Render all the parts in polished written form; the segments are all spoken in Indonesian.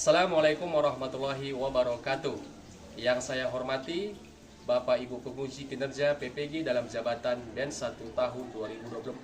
Assalamualaikum warahmatullahi wabarakatuh. Yang saya hormati Bapak Ibu Penguji Kinerja PPG dalam jabatan BEN 1 tahun 2024.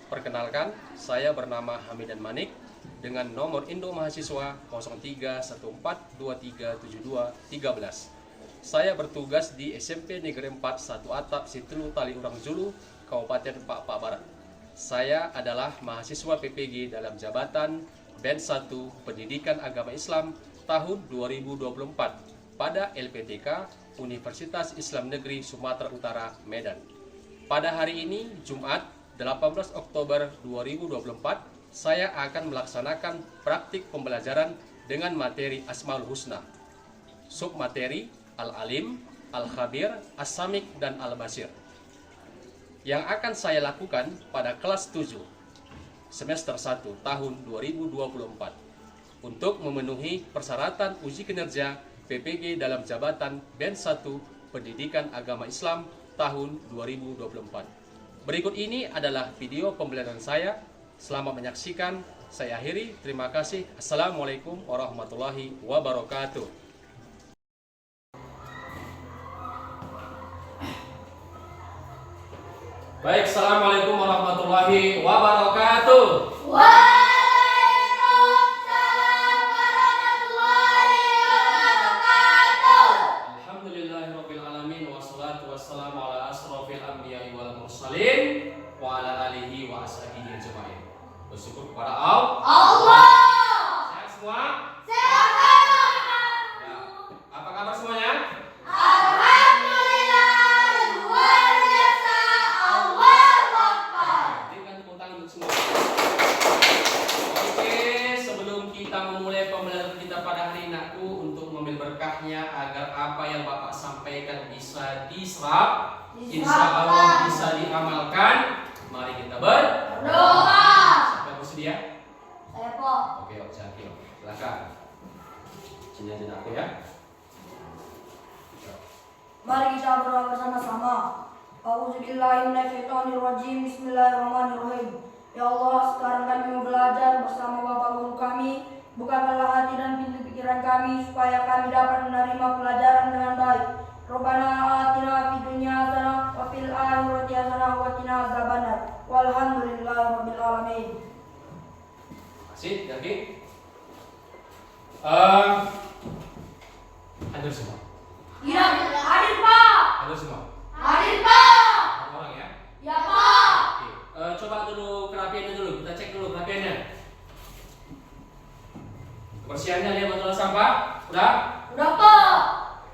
Perkenalkan, saya bernama Hamidan Manik dengan nomor Indo Mahasiswa 0314237213. Saya bertugas di SMP Negeri 4 1 Atap Situlu Tali Urang Julu, Kabupaten Pak Barat. Saya adalah mahasiswa PPG dalam jabatan BEN 1 Pendidikan Agama Islam tahun 2024 pada LPTK Universitas Islam Negeri Sumatera Utara, Medan. Pada hari ini, Jumat 18 Oktober 2024, saya akan melaksanakan praktik pembelajaran dengan materi Asmaul Husna. Submateri Al-Alim, Al-Khabir, As-Samik, dan Al-Basir. Yang akan saya lakukan pada kelas 7 semester 1 tahun 2024 untuk memenuhi persyaratan uji kinerja PPG dalam jabatan BEN 1 Pendidikan Agama Islam tahun 2024. Berikut ini adalah video pembelajaran saya. Selamat menyaksikan. Saya akhiri. Terima kasih. Assalamualaikum warahmatullahi wabarakatuh. Baik, assalamualaikum warahmatullahi wabarakatuh. Waalaikumsalam warahmatullahi wabarakatuh. Alhamdulillahirabbil alamin wassalatu wassalamu ala asrofil anbiya'i wal mursalin wa ala alihi wa ashabihi ajmain. Bersyukur kepada Allah. Sehat semua? Sehat. Ya. Apa kabar semuanya? Alhamdulillah, luar biasa. Allahu Akbar. Berikan tepuk tangan untuk semua. Oke, sebelum kita memulai pembelajaran kita pada hari ini, aku untuk mengambil berkahnya agar apa yang Bapak sampaikan bisa diserap, insya Allah bisa diamalkan. Mari kita Berdoa. Siapa yang bersedia? Saya Pak. Oke, Syakir, silakan. Sini aja aku ya. Mari kita berdoa bersama-sama. A'udzubillahiminasyaitonirrajim. Bismillahirrahmanirrahim. Ya Allah, sekarang kami mau belajar bersama Bapak Guru kami. Bukakanlah hati dan pintu pikiran kami supaya kami dapat menerima pelajaran dengan baik. Rabbana atina fid dunya hasanah wa fil akhirati hasanah wa qina azabannar. Walhamdulillahirabbil alamin. Masih, yakin? Hadir semua. Iya, hadir Pak. Hadir semua. Hadir Pak. Orang ya. Ya Pak. Oke. Coba dulu kerapiannya dulu. Kita cek dulu kerapiannya. Kebersihannya lihat botol sampah. Udah? Udah Pak.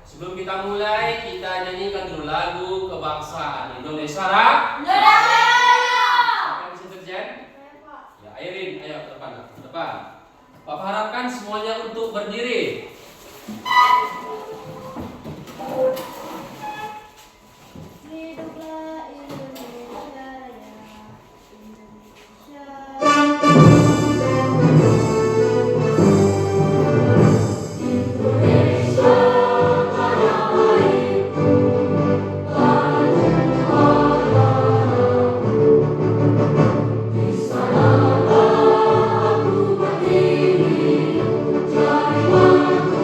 Sebelum kita mulai, kita nyanyikan dulu lagu kebangsaan Indonesia Raya. Indonesia. Siapa yang bisa terjen? Ya, Airin, ayo ke depan. Ke depan. Bapak harapkan semuanya untuk berdiri. Hiduplah Indonesia Raya. Indonesia. Di sanalah aku berdiri, cari waktu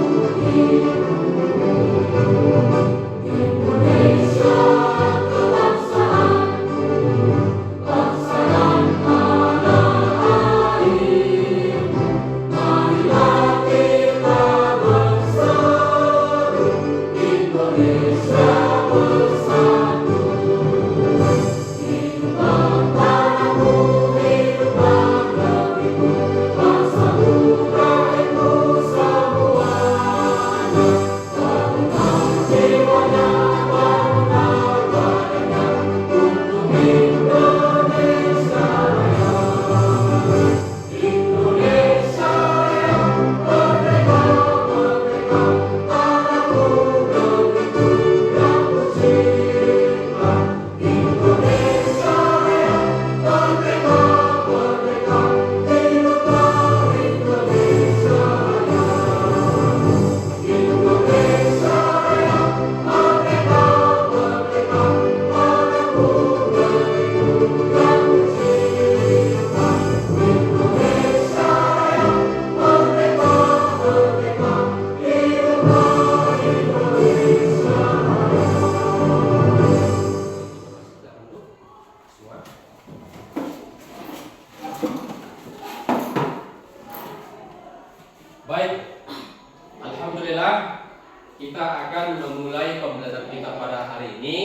kita akan memulai pembelajaran kita pada hari ini.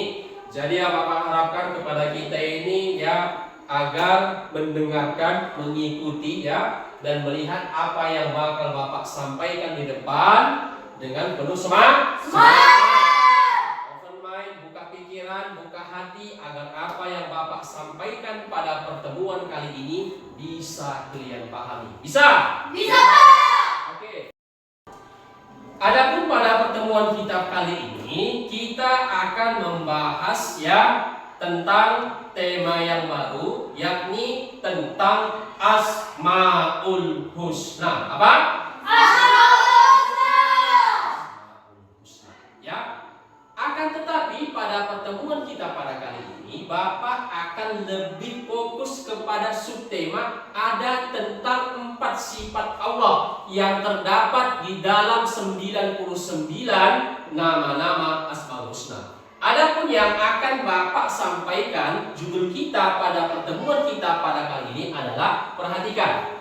Jadi yang Bapak harapkan kepada kita ini ya agar mendengarkan, mengikuti ya dan melihat apa yang bakal Bapak sampaikan di depan dengan penuh semangat. Open mind, buka pikiran, buka hati agar apa yang Bapak sampaikan pada pertemuan kali ini bisa kalian pahami. Bisa? Bisa, Pak. Oke. Adapun pada pertemuan kita kali ini kita akan membahas ya tentang tema yang baru, yakni tentang Asmaul Husna. Apa? Ya. Akan tetapi pada pertemuan kita pada kali ini Bapak akan lebih fokus kepada subtema ada tentang 4 sifat Allah yang terdapat di dalam 99 nama-nama Asmaul Husna. Adapun yang akan Bapak sampaikan judul kita pada pertemuan kita pada kali ini adalah perhatikan.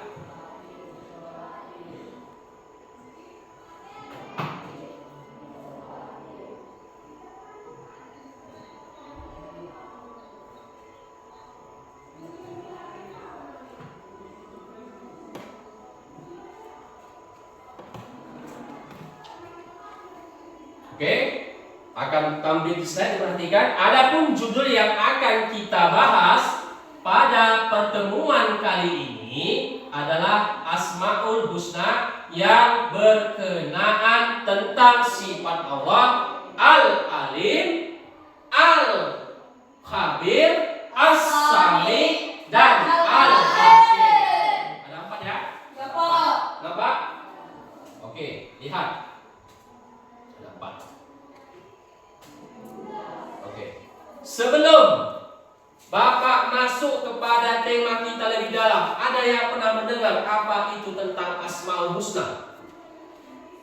Oke, akan tampil di slide, perhatikan. Adapun judul yang akan kita bahas pada pertemuan kali ini adalah Asmaul Husna yang berkenaan tentang sifat Allah Al-Alim, Al-Khabir, As-Sami, dan Al-Basir. Ada 4 ya? Ya, Pak. Nampak? Oke, lihat. Ada 4. Sebelum Bapak masuk kepada tema kita lebih dalam, ada yang pernah mendengar apa itu tentang Asmaul Husna?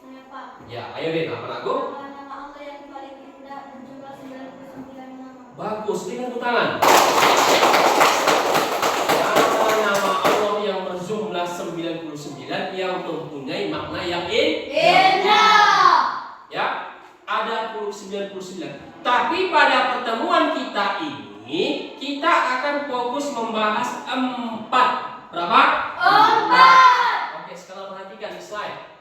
Saya, Pak. Ya, ayo Din, apa aku? Nama Allah yang paling indah berjumlah 99 nama. Bagus, berikan tepuk tangan. Nama Allah yang berjumlah 99 yang mempunyai makna yang Indah. ya, ada 99. Tapi pada pertemuan kita ini kita akan fokus membahas 4. Berapa? 4. Oke, sekarang perhatikan di slide.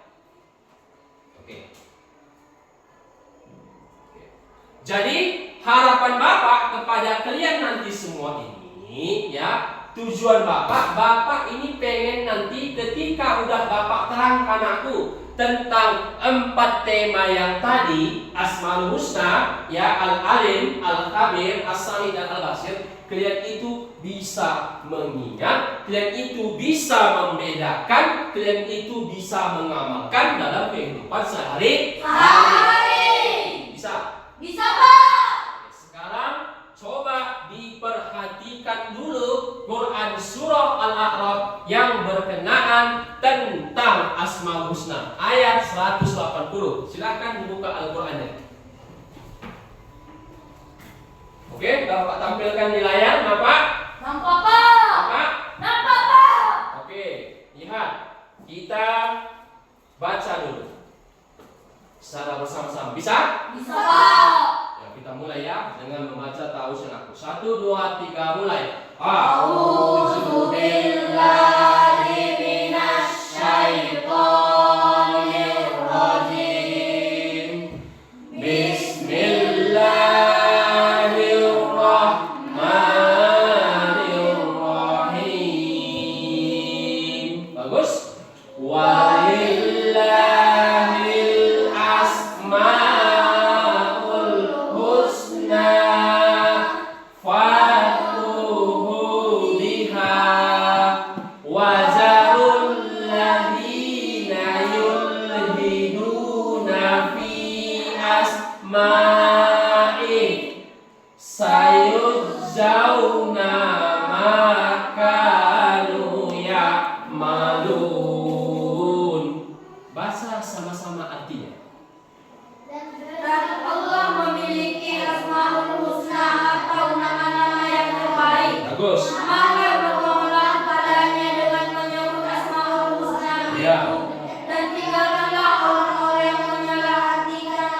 Oke. Jadi harapan Bapak kepada kalian nanti semua ini ya, tujuan Bapak ini pengen nanti ketika udah Bapak terangkan aku tentang 4 tema yang tadi, Asmaul Husna, ya, Al-Alim, Al-Khabir, As-Sami, dan Al-Basir, kalian itu bisa mengingat, kalian itu bisa membedakan, kalian itu bisa mengamalkan dalam kehidupan sehari-hari. Bisa? Bisa, Pak. Sekarang coba diperhatikan dulu Quran surah Al-A'raf yang berkenaan tentang Asmaul Husna ayat 180. Silakan dibuka Al-Qur'annya. Oke, Bapak tampilkan di layar, Bapak. Nampak, Pak. Bapak. Nampak, Pak. Oke, lihat. Kita baca dulu secara bersama-sama. Bisa? Bisa, Pak. Ya, kita mulai ya dengan membaca ta'awudzun aku. 1, 2, 3, mulai. A'udzu billahi minasyaitonir rajim. Bismillahirrahmanirrahim. Bagus. Walillahil asmaul husna fatuhu biha wazarul ladina yulhiduna fi asma'i sayujzauna ma kanu ya'malun. Baca sama-sama artinya. Dan Allah memiliki Asmaul Husna atau nama-nama yang terbaik. Bagus. Maka berdoalah padanya dengan menyebut Asmaul Husna Ya. itu. Dan tinggalkanlah orang-orang yang menyalahi hatikan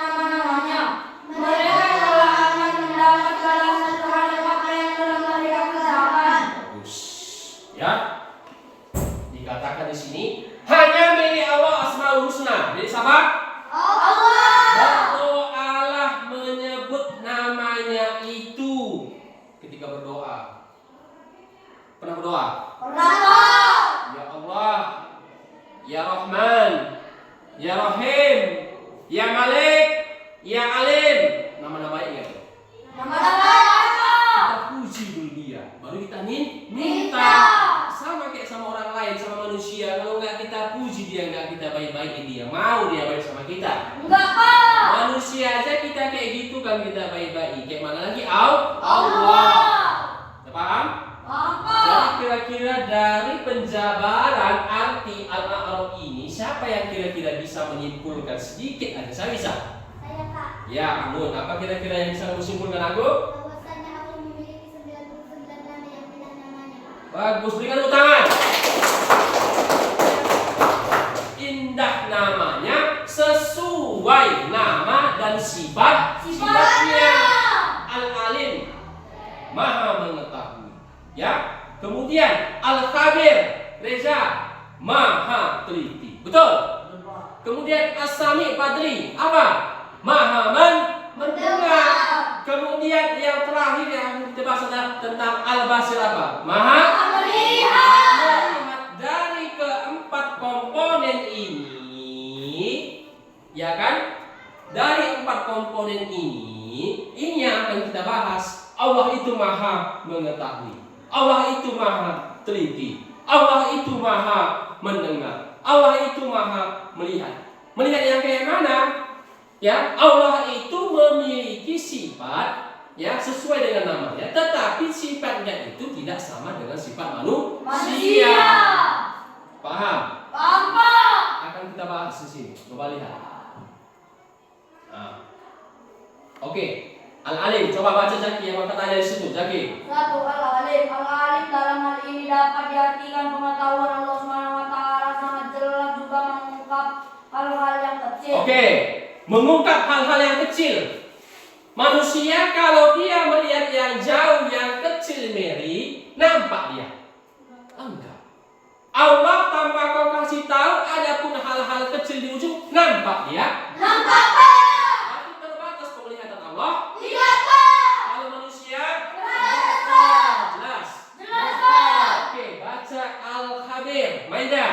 Ya alim. Nama baiknya. Nama baik. Kita puji dulu dia, baru kita minta. Sama kayak sama orang lain, sama manusia. Kalau nggak kita puji dia, nggak kita baik-baikin dia, mau dia baik sama kita? Enggak, Pak. Manusia aja kita kayak gitu kan, kita baik-baik. Kayak mana lagi? Allah. Paham? Jadi kira-kira dari penjabaran arti Al-A'raf ini, siapa yang kira-kira bisa menyimpulkan sedikit aja? Saya bisa. Saya, Kak. Ya, Amun. Apa kira-kira yang bisa kamu simpulkan, aku? Bahwasannya Allah memiliki 99 nama yang tidak namanya. Bagus, berikan tepuk tangan. Indah namanya, sesuai nama dan sifatnya. Al-Alim, Maha mengetahui. Ya. Kemudian Al-Khabir, Reza, Maha teliti. Betul? Kemudian As-Sami, Padri, apa? Maha mendengar. Kemudian yang terakhir yang kita bahas adalah tentang Al-Basir, apa? Maha melihat. Dari keempat komponen ini, ya kan? Dari empat komponen ini yang akan kita bahas. Allah itu Maha mengetahui, Allah itu Maha teliti, Allah itu Maha mendengar, Allah itu Maha melihat. Melihat yang kayak mana? Ya, Allah itu memiliki sifat ya sesuai dengan namanya, tetapi sifatnya itu tidak sama dengan sifat manusia. Paham? Paham, Pak. Akan kita bahas di sini. Coba lihat. Nah. Oke. Al-Alim, coba baca Zaki yang katanya di situ, Zaki. 1. Al-Alim. Al-Alim dalam hal ini dapat diartikan pengetahuan Allah Subhanahu wa taala sangat jelas, juga mengungkap hal-hal yang kecil. Oke. Mengungkap hal-hal yang kecil. Manusia kalau dia melihat yang jauh, yang kecil Mary, nampak dia? Enggak. Allah tanpa kau kasih tahu, adapun hal-hal kecil di ujung, nampak dia? Nampak, Pak. Tapi terbatas penglihatan Allah. Tidak, Pak. Kalau manusia? Jelas. Jelas, Pak. Oke, baca Al-Khabir. Maida.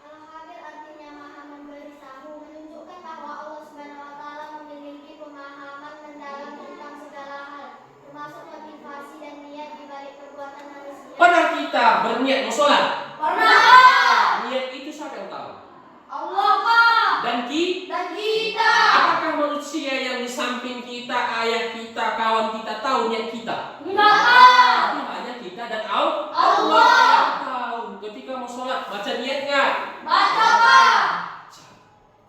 Al-Khabir artinya Maha memberitahu, menunjukkan bahwa Allah Subhanahu wa taala memiliki pemahaman mendalam tentang segala hal, termasuk motivasi dan niat di balik perbuatan manusia. Pernah kita berniat mau sholat? Pernah. Niat itu siapa yang tahu? Allah, Pak. Dan kita. apakah manusia yang di samping kita, ayah kita, kawan kita tahu niat kita? Enggak, Pak. Tapi hanya kita dan Allah yang tahu. Ketika mau sholat, baca niat nggak? Baca, Pak.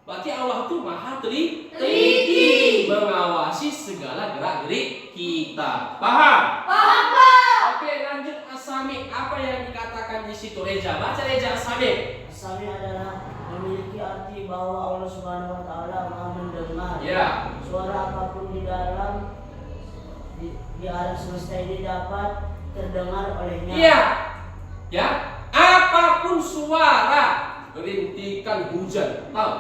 Berarti Allah itu Maha teliti, mengawasi segala gerak-gerik kita. Paham? Paham, Pak. Oke, lanjut As-Sami. Apa yang dikatakan di situ, Reza? Baca Reza As-Sami. Asami adalah memiliki arti bahwa Allah Subhanahu wa taala Maha mendengar. Ya. Suara apapun di alam semesta ini dapat terdengar olehnya. Iya. Ya. Apapun suara, rintikan hujan, tahu?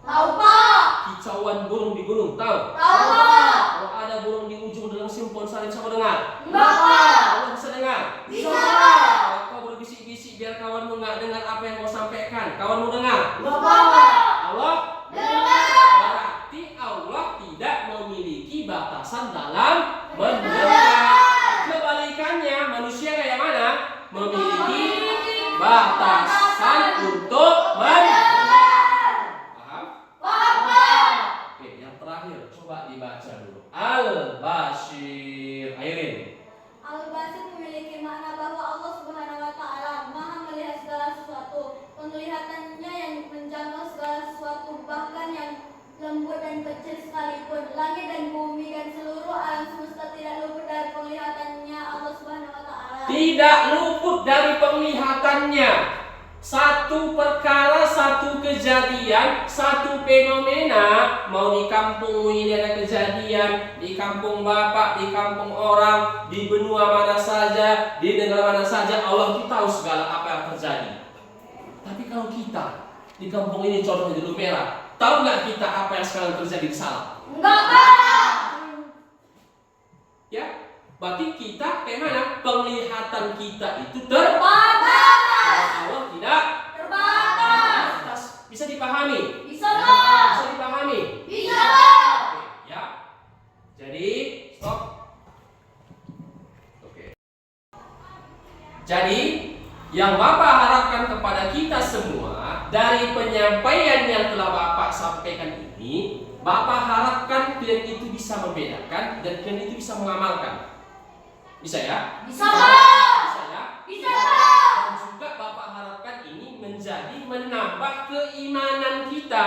Tahu, Pak. Kicauan burung di gunung, tahu? Tahu, Pak. Kalau ada burung di ujung dalam simpon salin, siapa dengar? Enggak, Pak. Allah bisa dengar? Bisa, Pak. Kalau kau berbisik-bisik biar kawanmu nggak dengar apa yang kau sampaikan, kawanmu dengar? Enggak, Pak. Allah Dengar. berarti Allah tidak memiliki batasan dalam mendengar. Kebalikannya, manusia kayak mana? Memiliki batasan untuk mendengar. Paham? Paham, Pak. Oke, yang terakhir coba dibaca dulu. Al-Bashir. Airin. Al-Basir memiliki makna bahwa Allah Subhanahu wa taala Maha melihat segala sesuatu. Penglihatannya yang menjangkau segala sesuatu, bahkan yang lembut dan kecil sekalipun. Langit dan bumi dan seluruh alam semesta tidak luput dari penglihatannya Allah Subhanahu wa taala. Tidak luput dari penglihatannya. Satu perkara, satu kejadian, satu fenomena. Mau di kampungmu ini ada kejadian, di kampung bapak, di kampung orang, di benua mana saja, di negara mana saja, Allah itu tahu segala apa yang terjadi. Tapi kalau kita di kampung ini, contohnya di Lumera, tahu nggak kita apa yang sekarang terjadi di Salah? Enggak, Pak. Ya, berarti kita kayak mana? Penglihatan kita itu Terbatas. Allah tidak Terbatas. bisa dipahami. Bisa, Pak. Bisa dipahami. Bisa, Pak. Oke. Jadi, yang Bapak harapkan kepada kita semua dari penyampaian yang telah Bapak sampaikan ini, Bapak harapkan kalian itu bisa membedakan dan kalian itu bisa mengamalkan. Bisa ya? Bisa, Pak. Bisa ya? Bisa, Pak. Dan juga Bapak harapkan ini menjadi menambah keimanan kita,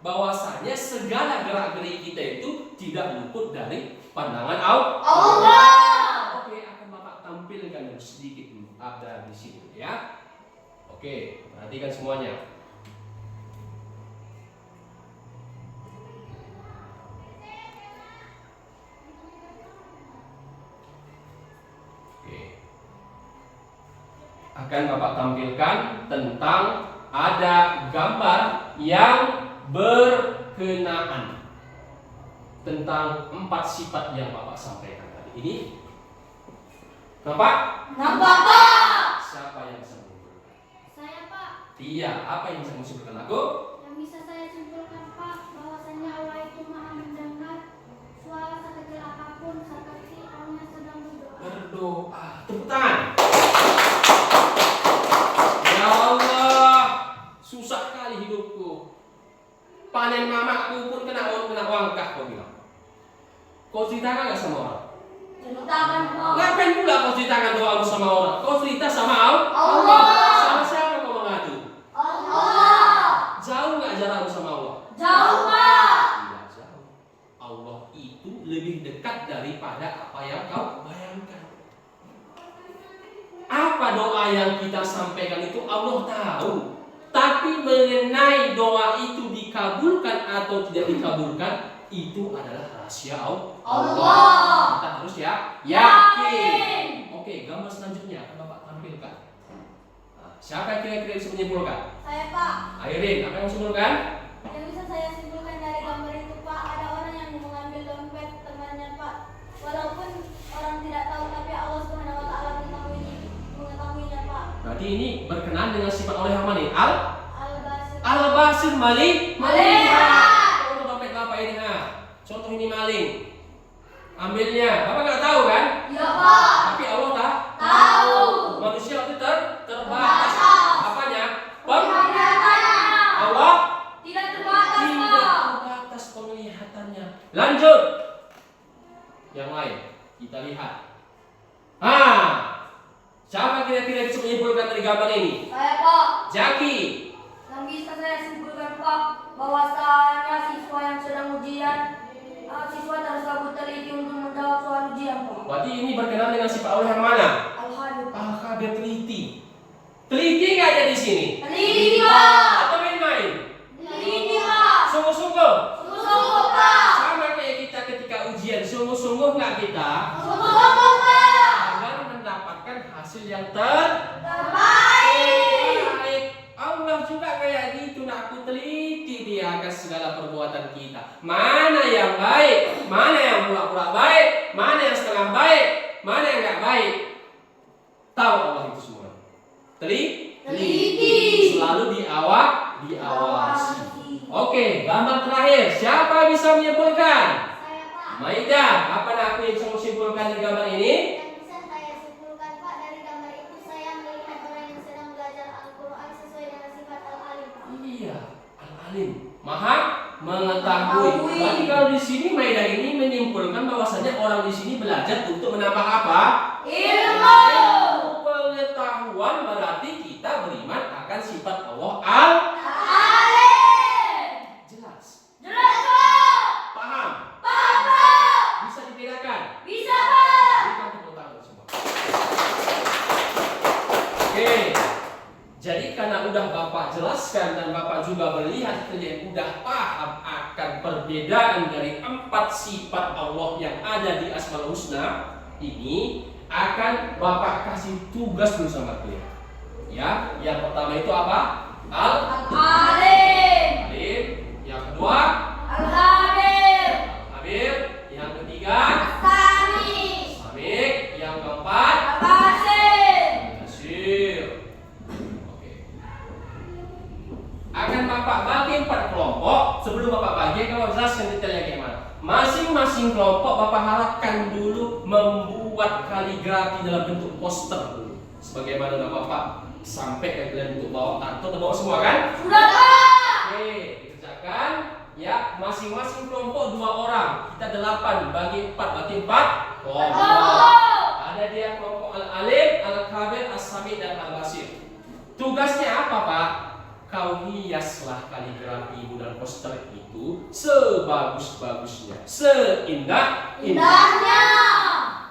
bahwasanya segala gerak-gerik kita itu tidak luput dari pandangan Allah. Oke, akan Bapak tampilkan sedikit ada di sini ya. Oke, perhatikan semuanya. Oke. Akan Bapak tampilkan tentang ada gambar yang berkenaan tentang 4 sifat yang Bapak sampaikan tadi. Ini nampak? Nampak, Pak. Siapa yang bisa menyimpulkan? Saya, Pak. Iya, apa yang bisa menyimpulkan aku? Yang bisa saya simpulkan, Pak, bahwasanya Allah itu Maha mendengar suara sekecil apapun seperti Allah sedang berdoa. Berdoa. Tepuk tangan. Ya Allah, susah kali hidupku. Panen mamaku pun kena wangkah, kau bilang. Kau ceritakan nggak sama orang? Ceritakan, Pak. Ngapain pula kau ceritakan doamu sama orang? Kau cerita sama Allah. Sama siapa kau mengadu? Allah. Jauh nggak jarakmu sama Allah? Jauh, Pak. Tidak jauh. Allah itu lebih dekat daripada apa yang kau bayangkan. Apa doa yang kita sampaikan itu Allah tahu. Tapi mengenai doa itu dikabulkan atau tidak dikabulkan, itu adalah rahasia Allah. Kita harus yakin. Oke, gambar selanjutnya akan Bapak tampilkan. Nah, siapa yang kira-kira bisa menyimpulkan? Saya, Pak. Airin, apa yang menyimpulkan? Yang bisa saya simpulkan dari gambar itu, Pak, ada orang yang mengambil dompet temannya, Pak. Walaupun orang tidak tahu, tapi Allah Subhanahu wa taala mengetahuinya, Pak. Berarti ini berkenaan dengan sifat oleh yang mana? Al-Basir. Al-Basir, maling. Contoh dompet Bapak ini, contoh ini maling. Ambilnya, Bapak nggak tahu kan? Ya, Pak. Tapi Allah Tahu. Manusia itu terbatas. Apanya? Penglihatannya. Allah Tidak terbatas, tidak Pak. terbatas penglihatannya. Lanjut. Yang lain kita lihat. Siapa kira-kira bisa menyimpulkan dari gambar ini? Saya, Pak. Jaki. Yang bisa saya simpulkan, Pak, bahwasanya siswa yang sedang ujian, siswa tersebut teliti untuk menjawab soal ujian, Pak. Berarti ini berkenaan dengan sifat Allah yang mana? Al-Khabir. Al-Khabir, teliti. Teliti nggak ada di sini? Teliti, Pak. Atau main-main? Teliti, Pak. Sungguh-sungguh. Sungguh-sungguh, Pak. Sama kayak kita ketika ujian, sungguh-sungguh nggak kita? Sungguh-sungguh, Pak. Agar mendapatkan hasil yang Terbaik. terbaik. Allah juga kayak gitu, nak aku teliti dia akan segala perbuatan kita. Mana yang baik, mana yang pura-pura baik, mana yang setengah baik, mana yang nggak baik. Tahu Allah itu semua. Teliti. Selalu diawasi. Oke, gambar terakhir. Siapa bisa menyimpulkan? Saya, Pak. Maida, apa nak aku yang bisa menyimpulkan dari gambar ini? Yang bisa saya simpulkan, Pak, dari gambar itu saya melihat orang yang sedang belajar Al-Quran sesuai dengan sifat Al-Alim, Pak. Iya, Al-Alim, Maha mengetahui. Berarti kalau di sini Maida ini menyimpulkan bahwasanya orang di sini belajar untuk menambah apa? Ilmu. Pengetahuan, berarti kita beriman akan sifat Allah Al-Alim. jelas. Jelas, Pak. Paham? Paham, Pak. Bisa dibedakan? Bisa, Pak. Berikan tepuk tangan semua. Oke. Jadi karena udah Bapak jelaskan dan Bapak juga melihat kalian udah paham akan perbedaan dari 4 sifat Allah yang ada di Asmaul Husna, ini akan Bapak kasih tugas dulu sama kalian. Ya, yang pertama itu apa? Al-Alim. Alim. Yang kedua, Al-Khabir. Habib. Yang ketiga, As-Sami. Samik. Yang keempat, Al-Basir. Basir. Oke. Akan Bapak bagi 4 kelompok. Sebelum Bapak bagi, kalau jelaskan detailnya kayak mana. Masing-masing kelompok Bapak harapkan dulu membuat kaligrafi dalam bentuk poster dulu. Sebagaimana udah Bapak sampai ke kalian untuk bawa kartu, udah bawa semua kan? Sudah, Pak. Oke, dikerjakan. Ya, masing-masing kelompok 2 orang. Kita 8 bagi 4, berarti 4 kelompok. Ada dia kelompok Al-Alim, Al-Khabir, As-Sami, dan Al-Basir. Tugasnya apa, Pak? Kau hiaslah kaligrafi dan poster itu sebagus-bagusnya, seindah-indahnya.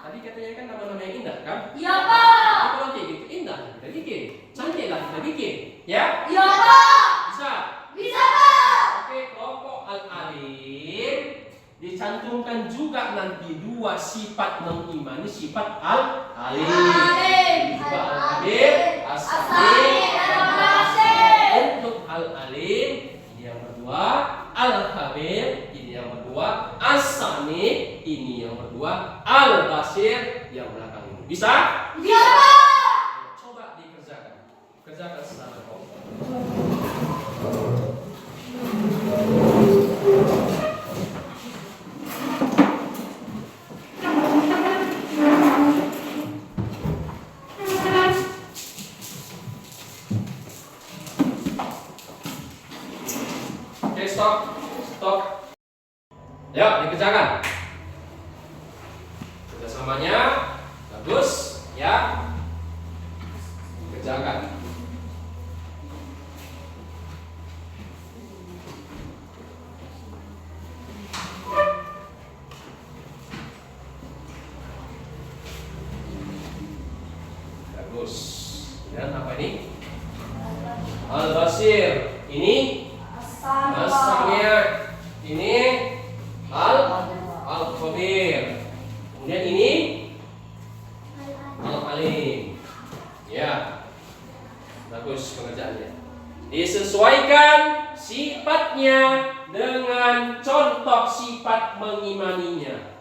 Tadi katanya kan nama-nama yang indah kan? Iya, Pak. Kalau kayak gitu indah kita bikin, cantik lah kita bikin, ya? Iya, Pak. Bisa? Bisa, Pak. Oke, kelompok Al-Alim dicantumkan juga nanti 2 sifat mengimani sifat Al-Alim. Juga Al-Khabir, As-Sami, dan Al-Basir. Untuk Al-Alim ini yang berdua, Al-Khabir ini yang berdua, As-Sami ini yang berdua, Al-Basir yang belakang ini. Bisa? Bisa, Pak. Coba dikerjakan. Kerjakan secara kelompok. Oke, stop. Ya, dikerjakan. Kerjasamanya bagus, ya. Kerjakan. Bagus. Dan apa ini? Al-Basir. Ini As-Sami'. Ini Al-Khabir. Kemudian ini Al-Alim. Ya. Bagus pengerjaannya. Disesuaikan sifatnya dengan contoh sifat mengimaninya.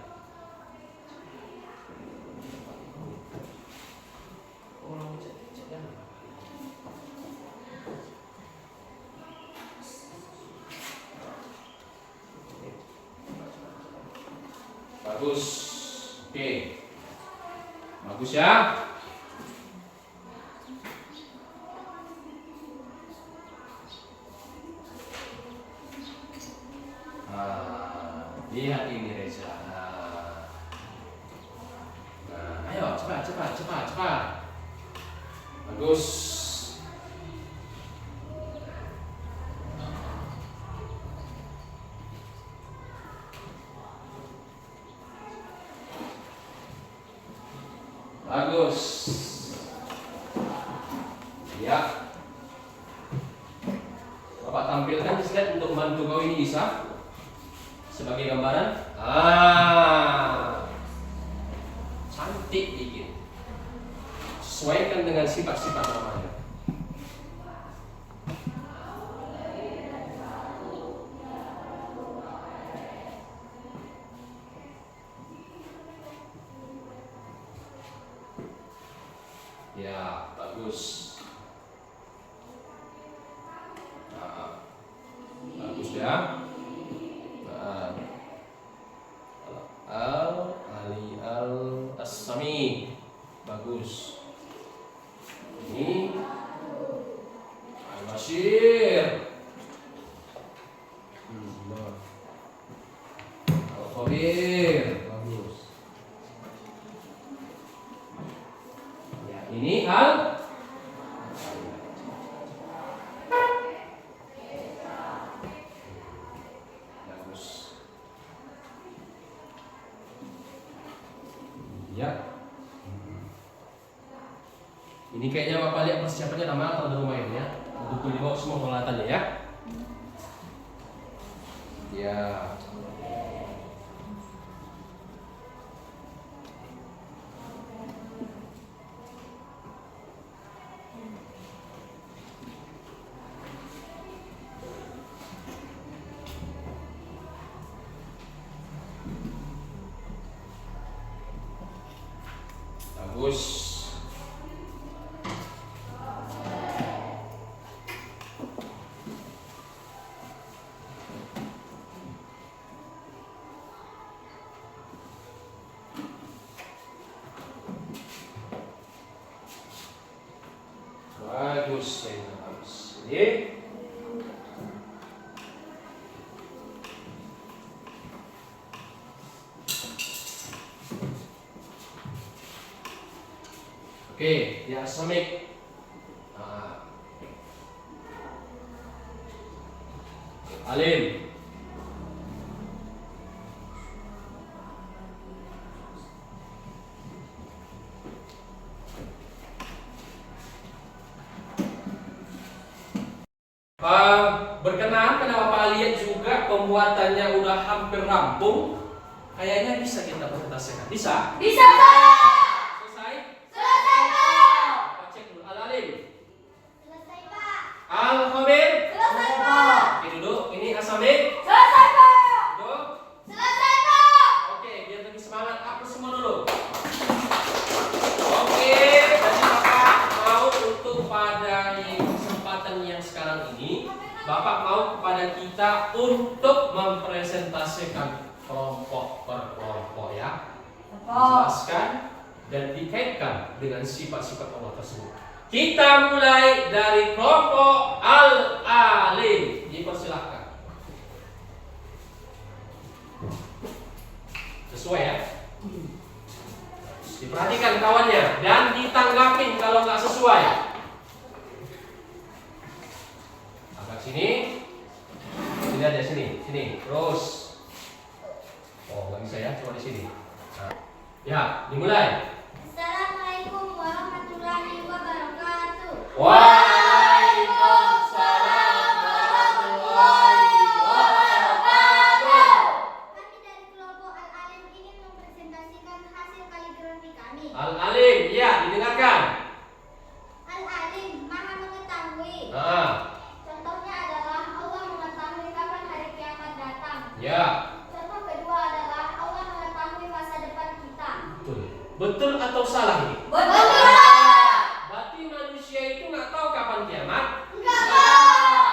Bagus. Oke. Bagus ya. Lihat ini Reza. Nah, ayo cepat. Bagus. Bagus. Ya. Bapak tampilkan slide untuk membantu kau ini bisa. Sebagai gambaran. Cantik dikit. Sesuaikan dengan sifat-sifat namanya. Ya, bagus. Bagus ya. As-Sami. Bagus. Ini Al-Basir. Al-Khabir. Bagus. Ya, ini bagus. Ya. Ini kayaknya Bapak lihat persiapannya lama atau rumah ini ya. Betul dibawa semua peralatannya ya. Ya. Bagus. Oke, ya As-Samik. Nah. Alim. Berkenaan kenapa Pak lihat juga pembuatannya udah hampir rampung, kayaknya bisa kita presentasikan. Bisa? Bisa, Pak. Selesai? Selesai, Pak. Kita cek dulu. Al-Alim. Selesai, Pak. Al-Khabir. Selesai, Pak. Oke, duduk. Ini As-Samik. Selesai, Pak. Duduk. Selesai, Pak. Oke, biar lebih semangat, hapus semua dulu. Oke, jadi Bapak mau untuk pada kesempatan yang sekarang ini, Bapak mau kepada kita untuk mempresentasikan kelompok per kelompok ya. Jelaskan dan dikaitkan dengan sifat-sifat Allah tersebut. Kita mulai dari kelompok Al-Alim. Dipersilahkan. Sesuai ya. Diperhatikan kawannya dan ditanggapin kalau nggak sesuai. Agak sini. Sini aja sini. Terus. Oh, nggak bisa ya, cuma di sini. Nah. Ya, dimulai. Assalamualaikum warahmatullahi wabarakatuh. Waalaikumsalam warahmatullahi wabarakatuh. Kami dari kelompok Al-Alim ingin mempresentasikan hasil kaligrafi kami. Al-Alim, ya, didengarkan. Al-Alim Maha mengetahui. Nah, Contohnya adalah Allah mengetahui kapan hari kiamat datang. ya. Contoh kedua adalah Allah mengetahui masa depan kita. Betul atau salah ini? Betul. Berarti manusia itu nggak tahu kapan kiamat. Enggak, Pak.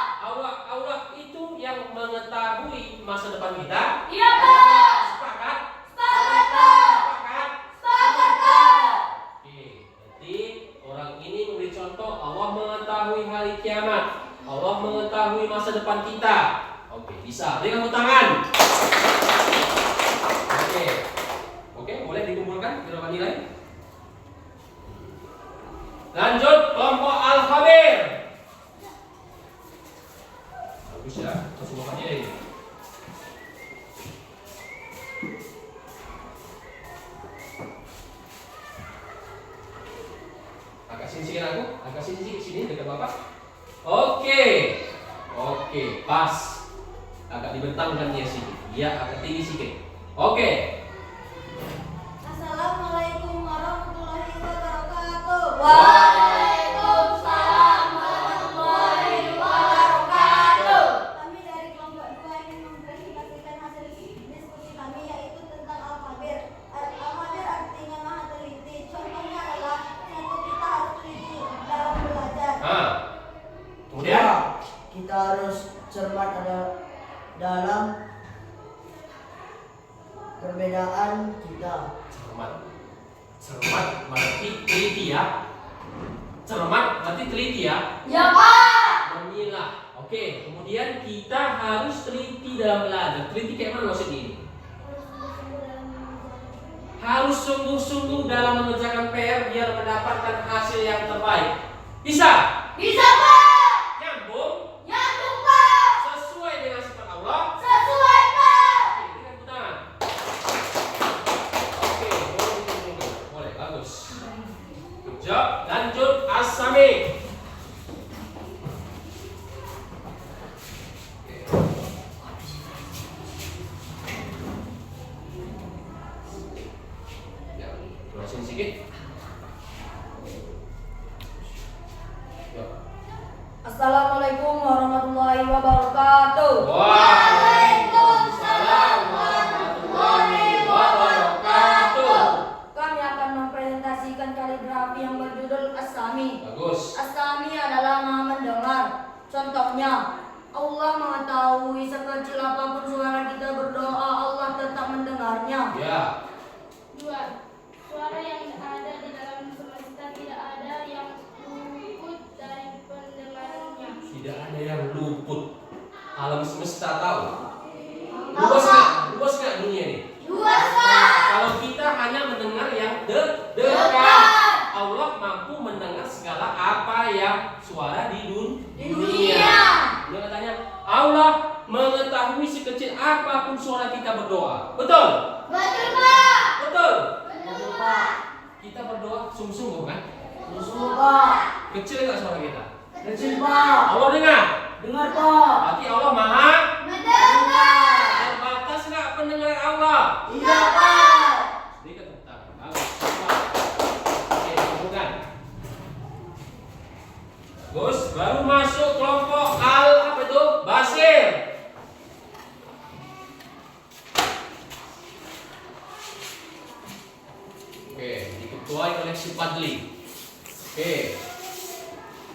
Allah itu yang mengetahui masa depan kita. Iya, Pak. Sepakat? Sepakat, Pak. Sepakat? Sepakat, Pak. Oke, berarti orang ini memberi contoh Allah mengetahui hari kiamat. Allah mengetahui masa depan kita. Oke, bisa. Beri tepuk tangan. Oke, boleh dikumpulkan berapa nilai? Lanjut kelompok Al-Khabir. Bagus ya, langsung berapa nilai ini? Agak sini aku, agak sini dekat Bapak. Oke, pas. Agak dibentangkan dia sini. Ya, agak tinggi sedikit. Oke. Assalamualaikum warahmatullahi wabarakatuh. Waalaikumsalam warahmatullahi wabarakatuh. Kami dari kelompok 2 ingin mempresentasikan hasil diskusi kami yaitu tentang Al-Khabir. Al-Khabir artinya maha teliti. Contohnya adalah satu kita harus teliti dalam belajar. Kemudian Kita harus cermat dalam perbedaan kita. cermat berarti teliti ya. Cermat berarti teliti ya. Ya, Pak. Memilah. Oke, kemudian kita harus teliti dalam belajar. Teliti kayak mana maksudnya ini? Harus sungguh-sungguh dalam mengerjakan PR biar mendapatkan hasil yang terbaik. Bisa? Bisa, Pak. Nyambung? Nyambung, Pak. Sesuai dengan sifat Allah? Sesuai, Pak. Oke, berikan tepuk tangan. Oke, boleh, bagus. Good job. Lanjut As-Samik. Ya, jelasin sedikit. Ya. Assalamualaikum warahmatullahi wabarakatuh. Waalaikumsalam warahmatullahi wabarakatuh. Kami akan mempresentasikan kaligrafi yang berjudul As-Sami. Bagus. As-Sami adalah maha mendengar. Contohnya, Allah mengetahui sekecil apapun suara kita berdoa, Allah tetap mendengarnya. Ya. 2. Suara yang ada di dalam semesta tidak ada yang luput dari pendengarannya. Tidak ada yang luput. Alam semesta tahu. Luas nggak dunia ini? Luas, Pak. Kalau kita hanya mendengar yang dekat, Allah mampu Betul? Betul, Pak. Betul? Betul, Pak. Kita berdoa sungguh-sungguh kan? Sungguh Pak. Kecil nggak suara kita? Kecil Pak. Allah dengar? Dengar Pak. Berarti Allah maha Mendengar. terbatas nggak pendengaran Allah? Tidak Pak. Sedikit tepuk tangan. Bagus. Oke, hubungan. Bagus. Baru masuk kelompok apa itu? Basir. Oke, diketuai oleh si Padli. Oke,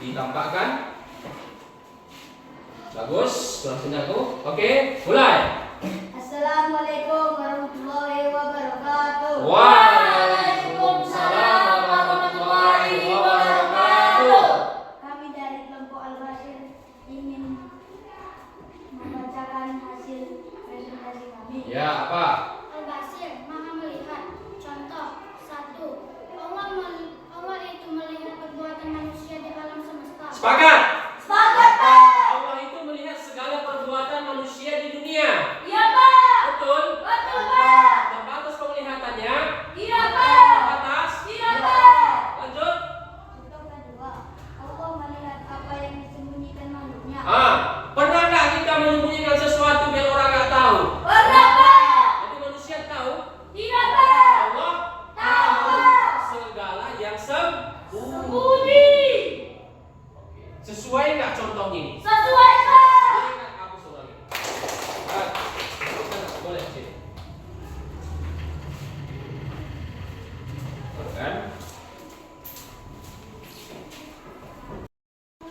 ditampakkan. Bagus, sudah aku. Oke, mulai. Assalamualaikum warahmatullahi wabarakatuh. Waalaikumsalam warahmatullahi wabarakatuh. Kami dari kelompok Al-Basir ingin membacakan hasil presentasi kami. Ya, apa? Al-Basir maha melihat. Contoh 1. Allah itu melihat perbuatan manusia di alam semesta. Sepakat. Sepakat, Pak. Allah itu melihat segala perbuatan manusia di dunia. Iya, Pak. Betul? Betul, Pak. Terbatas penglihatannya. Iya, Pak. Terbatas. Iya, Pak. Lanjut. Contoh kedua, Allah melihat apa yang disembunyikan makhluknya. Pernah nggak kita menyembunyikan sesuatu biar orang nggak tahu? Pernah, Pak. Jadi manusia tahu. Tidak, Pak. Allah Tahu. segala yang sembunyi. Sembunyi. Sesuai nggak contoh ini? Sesuai, Pak. Boleh nggak hapus orang ini? Boleh sini. Kan?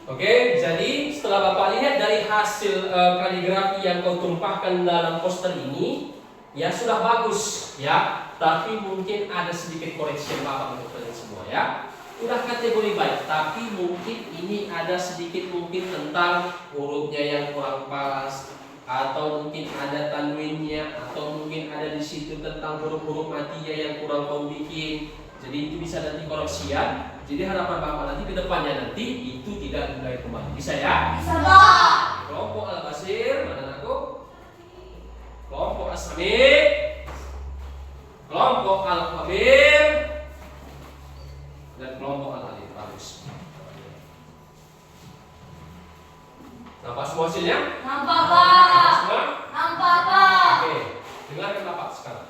Oke, jadi setelah Bapak lihat dari hasil kaligrafi yang kau tumpahkan dalam poster ini, ya sudah bagus ya. Tapi mungkin ada sedikit koreksi Bapak untuk kalian semua ya. Udah kategori baik, tapi mungkin ini ada sedikit mungkin tentang hurufnya yang kurang pas, atau mungkin ada tanwinnya, atau mungkin ada di situ tentang huruf-huruf matinya yang kurang kau bikin. Jadi itu bisa nanti koreksian. Jadi harapan Bapak nanti ke depannya nanti itu tidak mulai kembali. Bisa ya? Bisa, Pak. Kelompok Al-Basir, mana aku? Kelompok As-Sami, kelompok Al-Khabir, dan kelompok Al-Alim. Bagus. Nampak semua hasilnya? Nampak, Pak. Semua? Nampak, Pak. Oke, dengarkan Bapak sekarang.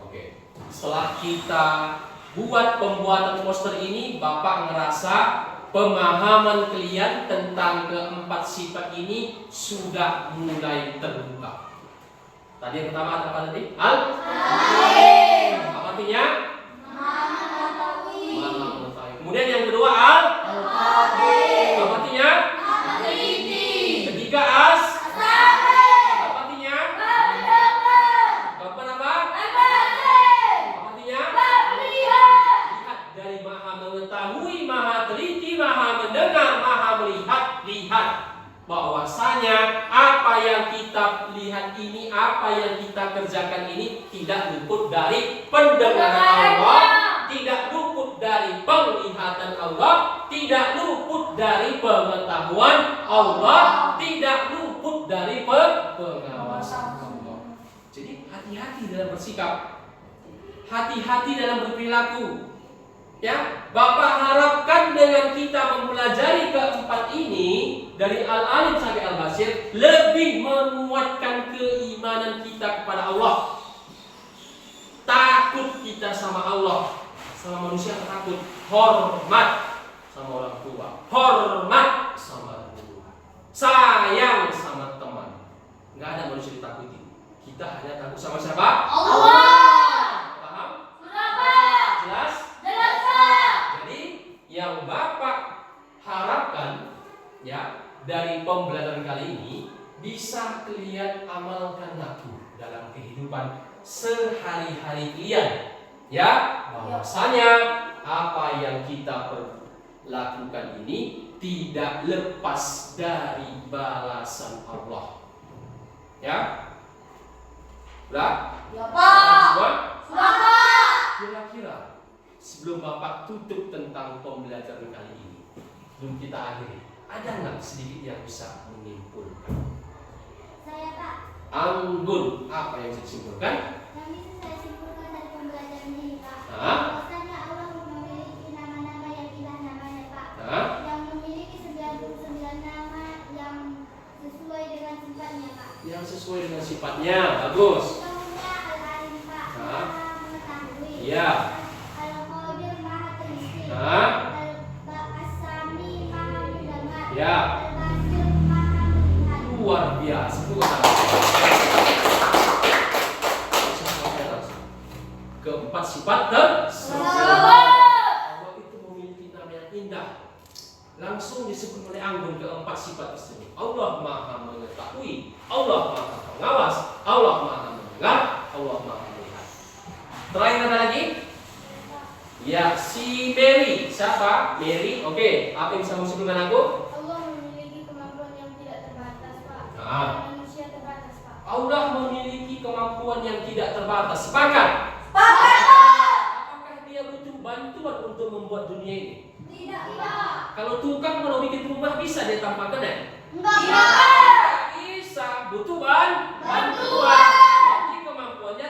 Oke, setelah kita buat pembuatan poster ini, Bapak ngerasa pemahaman kalian tentang keempat sifat ini sudah mulai terbuka. Tadi yang pertama apa tadi? Alim. Apa artinya? Maha mengetahui. Maha mengetahui. Kemudian yang kedua Al-Qadir. apa artinya? Maha teliti. Ketiga As-Sami'. apa artinya? Maha mendengar. Keempat apa? Al-Basir. Apa artinya? Maha melihat. Lihat dari maha mengetahui, maha teliti, maha mendengar, maha melihat. Lihat bahwasanya apa yang kita lihat ini, apa yang kita kerjakan ini tidak luput dari pendengaran Allah, tidak luput dari penglihatan Allah, tidak luput dari pengetahuan Allah, tidak luput dari pengawasan Allah. Jadi hati-hati dalam bersikap, hati-hati dalam berperilaku. Ya, Bapak harapkan dengan kita mempelajari keempat ini dari Al-Alim sampai Al-Basir lebih menguatkan keimanan kita kepada Allah. Takut kita sama Allah, sama manusia takut. Hormat sama orang tua, hormat sama guru, sayang sama teman. Nggak ada manusia ditakuti. Kita hanya takut sama siapa? Allah. Paham? Sudah, Pak. Jelas? Jelas, Pak. Jadi yang Bapak harapkan ya dari pembelajaran kali ini bisa kalian amalkan laku dalam kehidupan sehari-hari kalian. Ya, bahwasanya apa yang kita lakukan ini tidak lepas dari balasan Allah. Ya? Sudah? Ya, Pak. Semua? Sudah, Pak. Kira-kira sebelum Bapak tutup tentang pembelajaran kali ini, belum kita akhiri, Ada nggak sedikit yang bisa menyimpulkan? Saya Pak, Anggun, apa yang bisa disimpulkan? yang bisa saya simpulkan dari pembelajaran ini Pak, Hah? bahwasanya Allah memiliki nama-nama yang indah namanya Pak, Hah? yang memiliki 99 nama yang sesuai dengan sifatnya Pak. Yang sesuai dengan sifatnya, bagus. Contohnya Al-Alim Pak, Hah? Maha mengetahui. Iya. Al-Qadir Maha teliti. Hah? As-Sami Maha mendengar. Ya. Al-Basir Maha melihat. Luar biasa. Keempat sifat Allah itu memiliki nama yang indah. Langsung disebut oleh Anggun keempat sifat tersebut. Allah Maha mengetahui, Allah Maha pengawas, Allah Maha mendengar, Allah Maha melihat. Terakhir ada lagi? Ya, si Mary. Siapa? Mary. Oke, apa yang bisa mengusulkan aku? Allah memiliki kemampuan yang tidak terbatas Pak. Ah. Manusia terbatas Pak. Allah memiliki kemampuan yang tidak terbatas. Sepakat? Apakah dia butuh bantuan untuk membuat dunia ini? Tidak Pak. Kalau tukang mau bikin rumah bisa dia tanpa kena? Enggak Tidak Pak. bisa, butuh bantuan. Jadi kemampuannya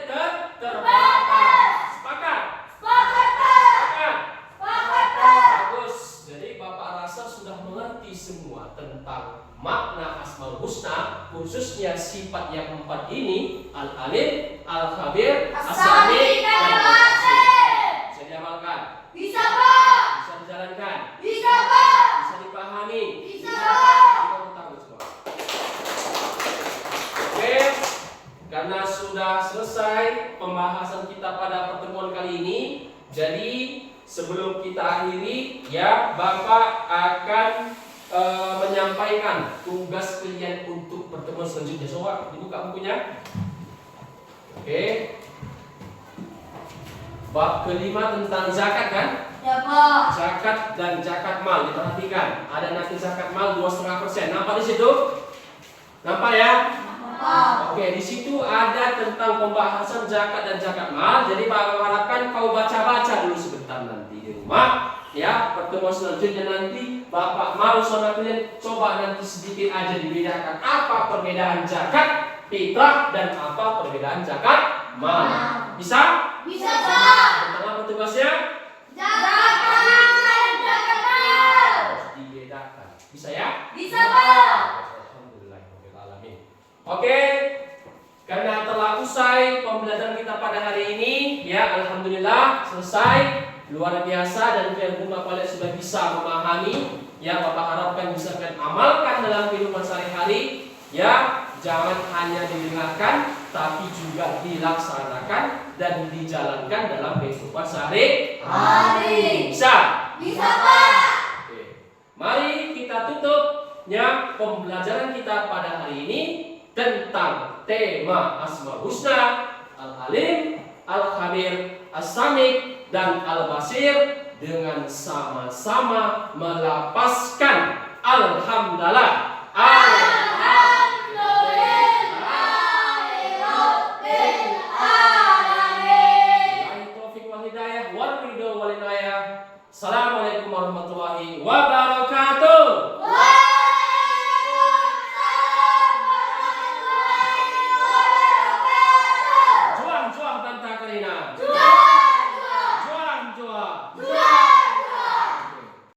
terbatas. Sepakat? Sepakat? Bagus. Jadi Bapak rasa sudah mengerti semua tentang makna Asmaul Husna, khususnya sifat yang empat ini: Al-Alim, Al-Khabir, As-Sami, dan Al-Basir. Bisa diamalkan? Bisa Pak. Bisa dijalankan? Bisa Pak. Bisa dipahami? Bisa Pak. Kita bertanggung semua. Oke, karena sudah selesai pembahasan kita pada pertemuan kali ini, jadi sebelum kita akhiri, ya, Bapak akan menyampaikan tugas kalian untuk pertemuan selanjutnya. Coba dibuka bukunya. Oke. Bab kelima tentang zakat kan? Ya Pak. Zakat dan zakat mal, diperhatikan. Ada nanti zakat mal 2,5%. Nampak di situ? Nampak ya? Pak. Oke, di situ ada tentang pembahasan zakat dan zakat mal. Jadi Pak harapkan kau baca-baca dulu sebentar nanti di rumah. Ya, pertemuan selanjutnya nanti Bapak mau sama kalian coba nanti sedikit aja dibedakan apa perbedaan zakat fitrah dan apa perbedaan zakat mal. Bisa? Bisa Pak. Tentang apa tugasnya? Harus dibedakan. Bisa ya? Bisa Pak. Alhamdulillahirobbilalamin. Oke, karena telah usai pembelajaran kita pada hari ini, ya, alhamdulillah selesai. Luar biasa, dan kalian pun kalian sudah bisa memahami. Ya, Bapak harapkan bisa kalian amalkan dalam kehidupan sehari-hari. Ya, jangan hanya didengarkan, tapi juga dilaksanakan dan dijalankan dalam kehidupan sehari-hari. Bisa? Bisa Pak. Oke. Mari kita tutupnya pembelajaran kita pada hari ini tentang tema Asmaul Husna, Al-Alim, Al-Khabir, As-Sami, dan Al-Basir dengan sama-sama melapaskan Alhamdulillah. Assalamualaikum warahmatullahi wabarakatuh.